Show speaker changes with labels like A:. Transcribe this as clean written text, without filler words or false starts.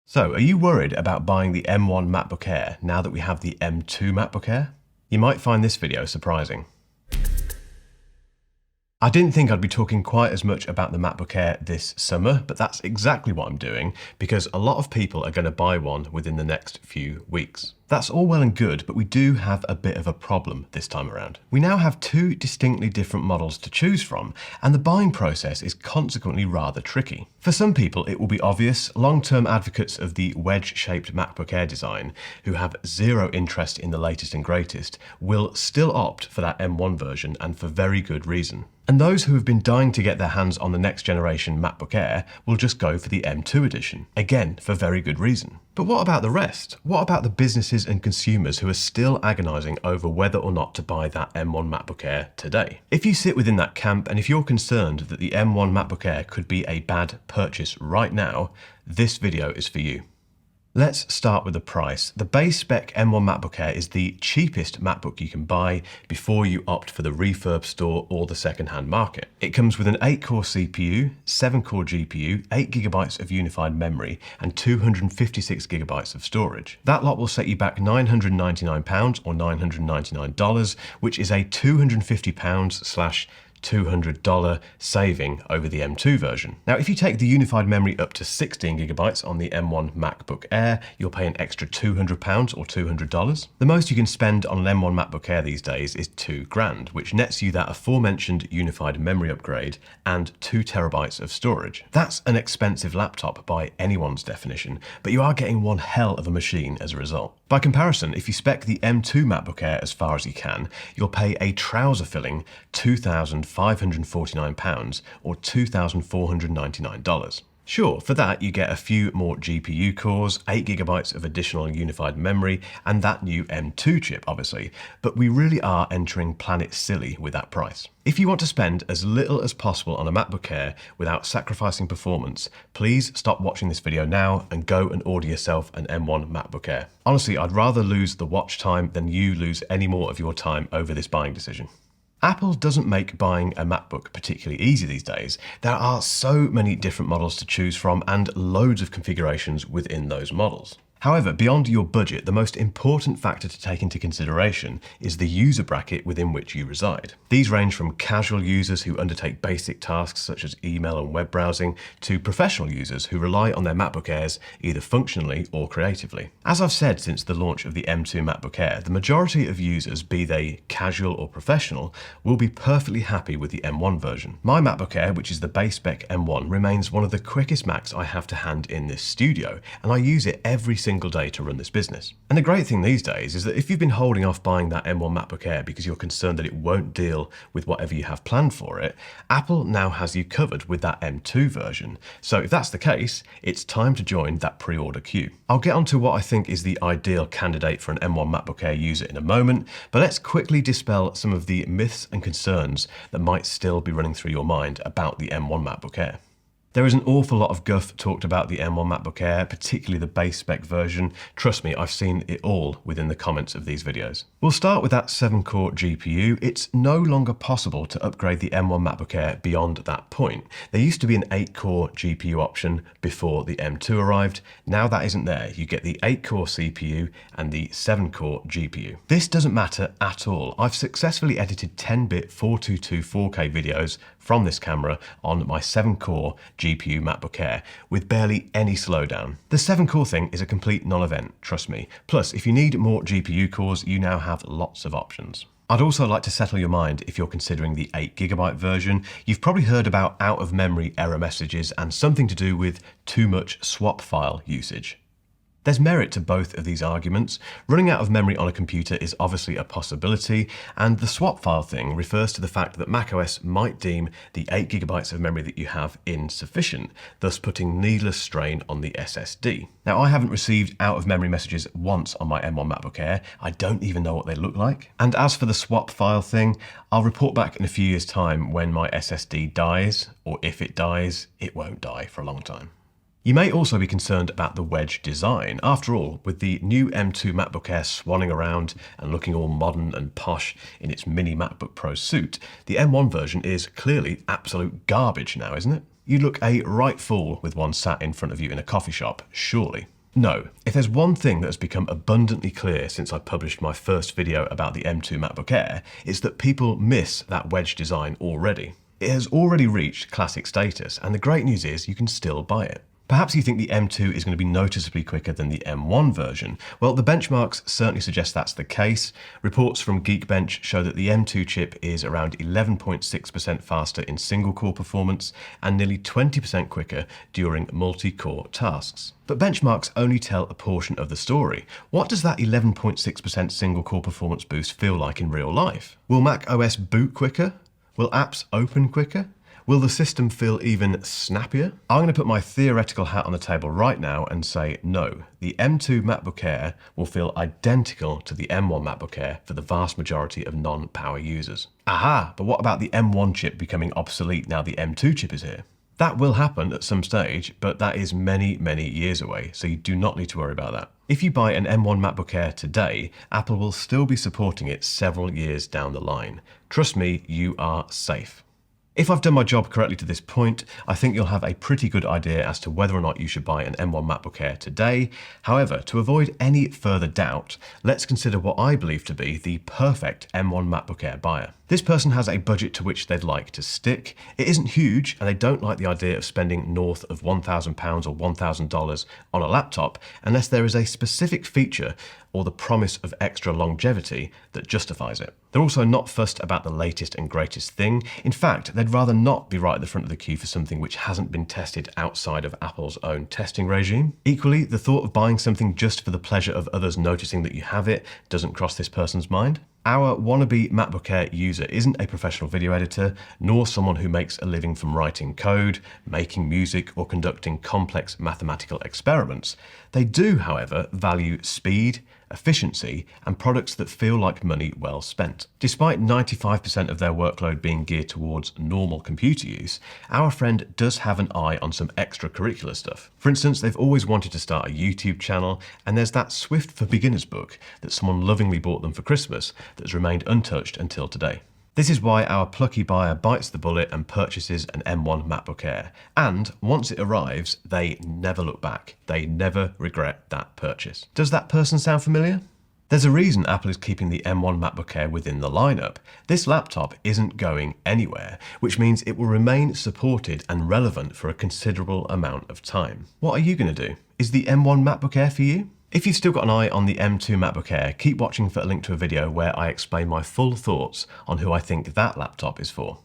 A: So, are you worried about buying the M1 MacBook Air now that we have the M2 MacBook Air? You might find this video surprising. I didn't think I'd be talking quite as much about the MacBook Air this summer, but that's exactly what I'm doing because a lot of people are going to buy one within the next few weeks. That's all well and good, but we do have a bit of a problem this time around. We now have two distinctly different models to choose from, and the buying process is consequently rather tricky. For some people, it will be obvious. Long-term advocates of the wedge-shaped MacBook Air design, who have zero interest in the latest and greatest, will still opt for that M1 version, and for very good reason. And those who have been dying to get their hands on the next generation MacBook Air will just go for the M2 edition, again for very good reason. But what about the rest? What about the businesses and consumers who are still agonising over whether or not to buy that M1 MacBook Air today? If you sit within that camp and if you're concerned that the M1 MacBook Air could be a bad purchase right now, this video is for you. Let's start with the price. The base spec M1 MacBook Air is the cheapest MacBook you can buy before you opt for the refurb store or the second-hand market. It comes with an 8-core CPU, 7-core GPU, 8GB of unified memory, and 256GB of storage. That lot will set you back £999 or $999, which is a £250 / $200 saving over the M2 version. Now, if you take the unified memory up to 16GB on the M1 MacBook Air, you'll pay an extra £200 or $200. The most you can spend on an M1 MacBook Air these days is £2,000, which nets you that aforementioned unified memory upgrade and 2TB of storage. That's an expensive laptop by anyone's definition, but you are getting one hell of a machine as a result. By comparison, if you spec the M2 MacBook Air as far as you can, you'll pay a trouser-filling £2,549 or $2,499. Sure, for that you get a few more GPU cores, 8GB of additional unified memory, and that new M2 chip, obviously, but we really are entering planet silly with that price. If you want to spend as little as possible on a MacBook Air without sacrificing performance, please stop watching this video now and go and order yourself an M1 MacBook Air. Honestly, I'd rather lose the watch time than you lose any more of your time over this buying decision. Apple doesn't make buying a MacBook particularly easy these days. There are so many different models to choose from and loads of configurations within those models. However, beyond your budget, the most important factor to take into consideration is the user bracket within which you reside. These range from casual users who undertake basic tasks such as email and web browsing to professional users who rely on their MacBook Airs either functionally or creatively. As I've said since the launch of the M2 MacBook Air, the majority of users, be they casual or professional, will be perfectly happy with the M1 version. My MacBook Air, which is the base spec M1, remains one of the quickest Macs I have to hand in this studio, and I use it every single day to run this business. And the great thing these days is that if you've been holding off buying that M1 MacBook Air because you're concerned that it won't deal with whatever you have planned for it, Apple now has you covered with that M2 version. So if that's the case, it's time to join that pre-order queue. I'll get onto what I think is the ideal candidate for an M1 MacBook Air user in a moment, but let's quickly dispel some of the myths and concerns that might still be running through your mind about the M1 MacBook Air. There is an awful lot of guff talked about the M1 MacBook Air, particularly the base spec version. Trust me, I've seen it all within the comments of these videos. We'll start with that 7-core GPU. It's no longer possible to upgrade the M1 MacBook Air beyond that point. There used to be an 8-core GPU option before the M2 arrived. Now that isn't there. You get the 8-core CPU and the 7-core GPU. This doesn't matter at all. I've successfully edited 10-bit 422 4K videos from this camera on my 7-core GPU MacBook Air with barely any slowdown. The 7-core thing is a complete non-event, trust me. Plus, if you need more GPU cores, you now have lots of options. I'd also like to settle your mind if you're considering the 8GB version. You've probably heard about out-of-memory error messages and something to do with too much swap file usage. There's merit to both of these arguments. Running out of memory on a computer is obviously a possibility, and the swap file thing refers to the fact that macOS might deem the 8GB of memory that you have insufficient, thus putting needless strain on the SSD. Now, I haven't received out-of-memory messages once on my M1 MacBook Air. I don't even know what they look like. And as for the swap file thing, I'll report back in a few years' time when my SSD dies, or if it dies, it won't die for a long time. You may also be concerned about the wedge design. After all, with the new M2 MacBook Air swanning around and looking all modern and posh in its mini MacBook Pro suit, the M1 version is clearly absolute garbage now, isn't it? You'd look a right fool with one sat in front of you in a coffee shop, surely. No. If there's one thing that has become abundantly clear since I published my first video about the M2 MacBook Air, it's that people miss that wedge design already. It has already reached classic status, and the great news is you can still buy it. Perhaps you think the M2 is going to be noticeably quicker than the M1 version. Well, the benchmarks certainly suggest that's the case. Reports from Geekbench show that the M2 chip is around 11.6% faster in single-core performance and nearly 20% quicker during multi-core tasks. But benchmarks only tell a portion of the story. What does that 11.6% single-core performance boost feel like in real life? Will Mac OS boot quicker? Will apps open quicker? Will the system feel even snappier? I'm going to put my theoretical hat on the table right now and say no. The M2 MacBook Air will feel identical to the M1 MacBook Air for the vast majority of non-power users. Aha, but what about the M1 chip becoming obsolete now the M2 chip is here? That will happen at some stage, but that is many, many years away, so you do not need to worry about that. If you buy an M1 MacBook Air today, Apple will still be supporting it several years down the line. Trust me, you are safe. If I've done my job correctly to this point, I think you'll have a pretty good idea as to whether or not you should buy an M1 MacBook Air today. However, to avoid any further doubt, let's consider what I believe to be the perfect M1 MacBook Air buyer. This person has a budget to which they'd like to stick. It isn't huge, and they don't like the idea of spending north of £1,000 or $1,000 on a laptop unless there is a specific feature or the promise of extra longevity that justifies it. They're also not fussed about the latest and greatest thing. In fact, they'd rather not be right at the front of the queue for something which hasn't been tested outside of Apple's own testing regime. Equally, the thought of buying something just for the pleasure of others noticing that you have it doesn't cross this person's mind. Our wannabe MacBook Air user isn't a professional video editor, nor someone who makes a living from writing code, making music, or conducting complex mathematical experiments. They do, however, value speed, efficiency, and products that feel like money well spent. Despite 95% of their workload being geared towards normal computer use, our friend does have an eye on some extracurricular stuff. For instance, they've always wanted to start a YouTube channel, and there's that Swift for Beginners book that someone lovingly bought them for Christmas that's remained untouched until today. This is why our plucky buyer bites the bullet and purchases an M1 MacBook Air. And once it arrives, they never look back. They never regret that purchase. Does that person sound familiar? There's a reason Apple is keeping the M1 MacBook Air within the lineup. This laptop isn't going anywhere, which means it will remain supported and relevant for a considerable amount of time. What are you going to do? Is the M1 MacBook Air for you? If you've still got an eye on the M2 MacBook Air, keep watching for a link to a video where I explain my full thoughts on who I think that laptop is for.